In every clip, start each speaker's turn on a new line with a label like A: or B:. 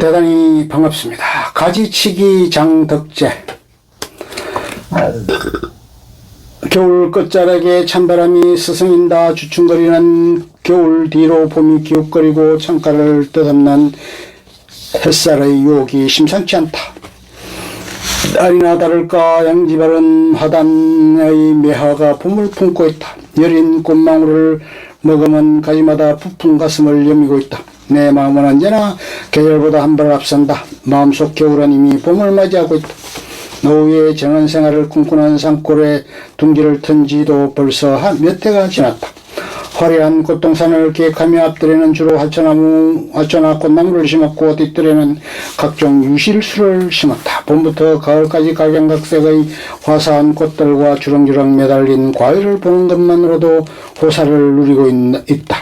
A: 대단히 반갑습니다. 가지치기 장덕재. 겨울 끝자락에 찬바람이 스승인다 주춤거리는 겨울 뒤로 봄이 기웃거리고 창가를 뜨겁는 햇살의 유혹이 심상치 않다. 날이나 다를까 양지바른 화단의 매화가 봄을 품고 있다. 여린 꽃망울을 머금은 가지마다 부푼 가슴을 여미고 있다. 내 마음은 언제나 계절보다 한 발 앞선다. 마음속 겨울은 이미 봄을 맞이하고 있다. 노후의 정원 생활을 꿈꾸는 산골에 둥지를 튼 지도 벌써 몇 해가 지났다. 화려한 꽃동산을 계획하며 앞뜰에는 주로 화초나 꽃나무를 심었고 뒷뜰에는 각종 유실수를 심었다. 봄부터 가을까지 각양각색의 화사한 꽃들과 주렁주렁 매달린 과일을 보는 것만으로도 호사를 누리고 있다.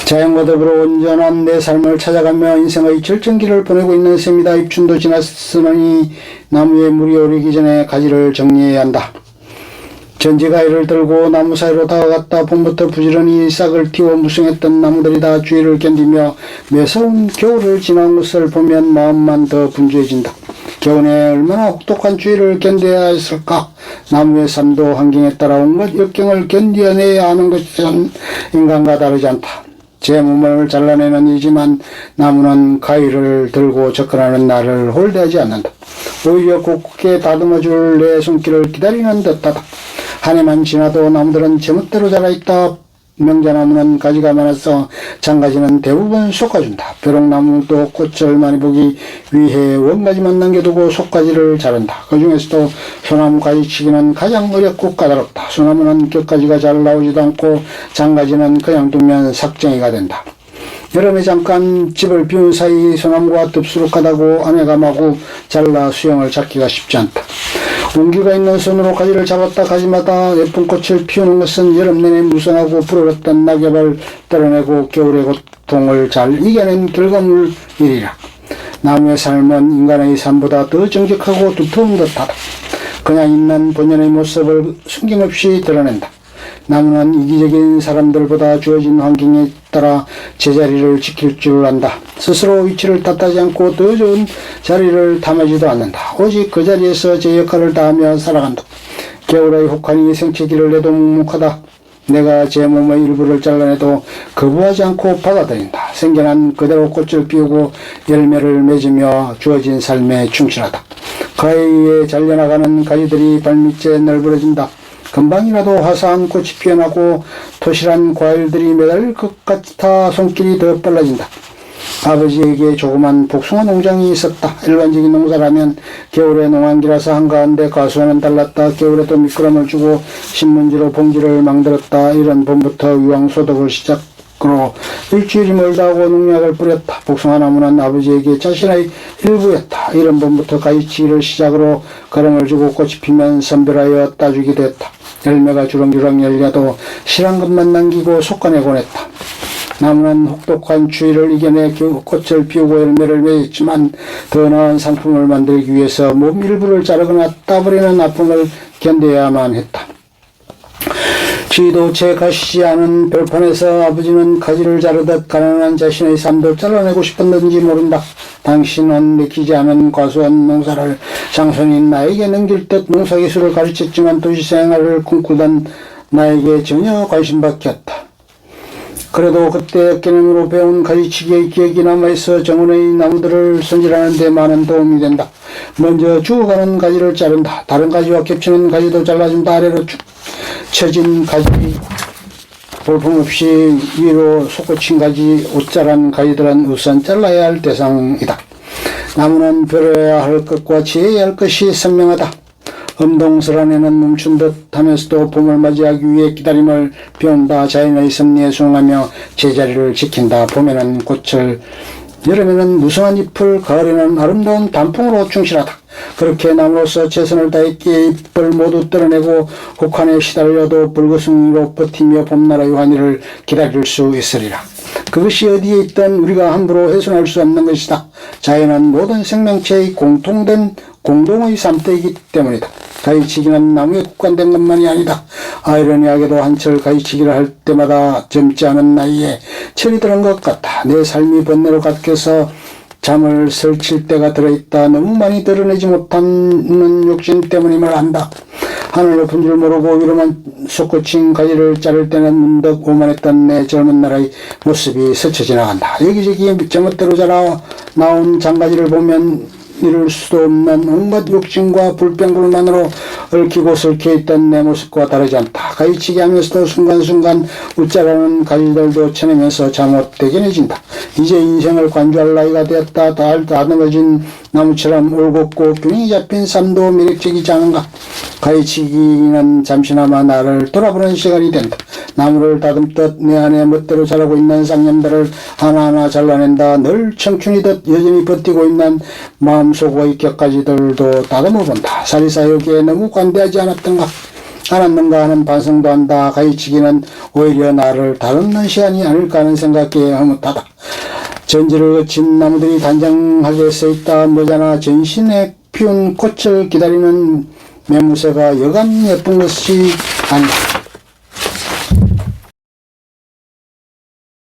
A: 자연과 더불어 온전한 내 삶을 찾아가며 인생의 절정기를 보내고 있는 셈이다. 입춘도 지났으니 나무에 물이 오르기 전에 가지를 정리해야 한다. 전지가위를 들고 나무 사이로 다가갔다. 봄부터 부지런히 싹을 틔워 무성했던 나무들이 다 주위를 견디며 매서운 겨울을 지난 것을 보면 마음만 더 분주해진다. 겨울에 얼마나 혹독한 추위를 견뎌야 했을까. 나무의 삶도 환경에 따라 온갖 역경을 견뎌내야 하는 것은 인간과 다르지 않다. 제 몸을 잘라내는 이지만 나무는 가위를 들고 접근하는 나를 홀대하지 않는다. 오히려 굳게 다듬어줄 내 손길을 기다리는 듯하다. 한 해만 지나도 나무들은 제멋대로 자라있다. 명자나무는 가지가 많아서 장가지는 대부분 솎아준다. 벼룩나무도 꽃을 많이 보기 위해 원가지만 남겨두고 속가지를 자른다. 그 중에서도 소나무 가지치기는 가장 어렵고 까다롭다. 소나무는 곁가지가 잘 나오지도 않고 장가지는 그냥 두면 삭쟁이가 된다. 여름에 잠깐 집을 비운 사이 소나무가 덥수룩하다고 아내가 마구 잘라 수영을 잡기가 쉽지 않다. 온기가 있는 손으로 가지를 잡았다 가지마다 예쁜 꽃을 피우는 것은 여름 내내 무성하고 불어렸던 낙엽을 떨어내고 겨울의 고통을 잘 이겨낸 결과물 일이라. 나무의 삶은 인간의 삶보다 더 정직하고 두터운 듯하다. 그냥 있는 본연의 모습을 숨김없이 드러낸다. 나무는 이기적인 사람들보다 주어진 환경에 따라 제자리를 지킬 줄 안다. 스스로 위치를 탓하지 않고 더 좋은 자리를 탐하지도 않는다. 오직 그 자리에서 제 역할을 다하며 살아간다. 겨울의 혹한이 생채기를 내도 묵묵하다. 내가 제 몸의 일부를 잘라내도 거부하지 않고 받아들인다. 생겨난 그대로 꽃을 피우고 열매를 맺으며 주어진 삶에 충실하다. 가위에 잘려나가는 가지들이 발밑에 널브러진다. 금방이라도 화사한 꽃이 피어나고 토실한 과일들이 매달릴 것 같아 손길이 더 빨라진다. 아버지에게 조그만 복숭아 농장이 있었다. 일반적인 농사라면 겨울에 농한기라서 한가한데 가수와는 달랐다. 겨울에도 미끄럼을 주고 신문지로 봉지를 망들었다. 이런 봄부터 유황소독을 시작으로 일주일이 멀다 하고 농약을 뿌렸다. 복숭아 나무는 아버지에게 자신의 일부였다. 이런 봄부터 가지치기를 시작으로 거름을 주고 꽃이 피면 선별하여 따주기도 했다. 열매가 주렁주렁 열려도 실한 것만 남기고 솎아내곤 했다. 나무는 혹독한 추위를 이겨내 꽃을 피우고 열매를 맺었지만 더 나은 상품을 만들기 위해서 몸 일부를 자르거나 따버리는 아픔을 견뎌야만 했다. 지도채 가시지 않은 별판에서 아버지는 가지를 자르듯 가난한 자신의 삶도 잘라내고 싶었는지 모른다. 당신은 내키지 않은 과수원 농사를 장손인 나에게 넘길 듯 농사기술을 가르쳤지만 도시생활을 꿈꾸던 나에게 전혀 관심밖에 없다. 그래도 그때 어깨너머로 배운 가지치기의 기억이 남아있어 정원의 나무들을 손질하는 데 많은 도움이 된다. 먼저 죽어가는 가지를 자른다. 다른 가지와 겹치는 가지도 잘라준다. 아래로 쭉 처진 가지, 볼품없이 위로 솟구친 가지, 옷자란 가지들은 우선 잘라야 할 대상이다. 나무는 벼려야 할 것과 지어야 할 것이 선명하다. 엄동설한 해는 멈춘 듯 하면서도 봄을 맞이하기 위해 기다림을 배운다. 자연의 섭리에 순응하며 제자리를 지킨다. 봄에는 꽃을, 여름에는 무성한 잎을, 가을에는 아름다운 단풍으로 충실하다. 그렇게 나무로서 최선을 다했기에 잎을 모두 떨어내고 혹한에 시달려도 불거숭이로 버티며 봄나라의 환희를 기다릴 수 있으리라. 그것이 어디에 있든 우리가 함부로 훼손할 수 없는 것이다. 자연은 모든 생명체의 공통된 공동의 삶터이기 때문이다. 가위치기는 나무에 국한된 것만이 아니다. 아이러니하게도 한철 가위치기를 할 때마다 젊지 않은 나이에 철이 드는 것 같다. 내 삶이 번뇌로 깎여서 잠을 설칠 때가 들어있다. 너무 많이 드러내지 못하는 욕심 때문임을 안다. 하늘 높은 줄 모르고 위로만 솟구친 가지를 자를 때는 문득 오만했던 내 젊은 나라의 모습이 스쳐 지나간다. 여기저기 제멋대로 자라 나온 장가지를 보면 이룰 수도 없는 온갖 욕심과 불평불만으로 얽히고 설켜 있던 내 모습과 다르지 않다. 가위치기 하면서도 순간순간 웃자라는 가지들도 쳐내면서 잠못 대견해진다. 이제 인생을 관주할 나이가 되었다. 다듬어진 나무처럼 올곧고 균이 잡힌 삶도 매력적이지 않은가. 가위치기는 잠시나마 나를 돌아보는 시간이 된다. 나무를 다듬듯 내 안에 멋대로 자라고 있는 쌍념들을 하나하나 잘라낸다. 늘 청춘이듯 여전히 버티고 있는 마음속의 격가지들도 다듬어본다. 사리사 여기에 너무 관대하지 않았는가 하는 반성도 한다. 가위치기는 오히려 나를 다듬는 시간이 아닐까 하는 생각에 흐뭇하다. 전지를 거친 나무들이 단정하게 써있다. 모자나 전신에 피운 꽃을 기다리는 매무새가 여간 예쁜 것이 아니다.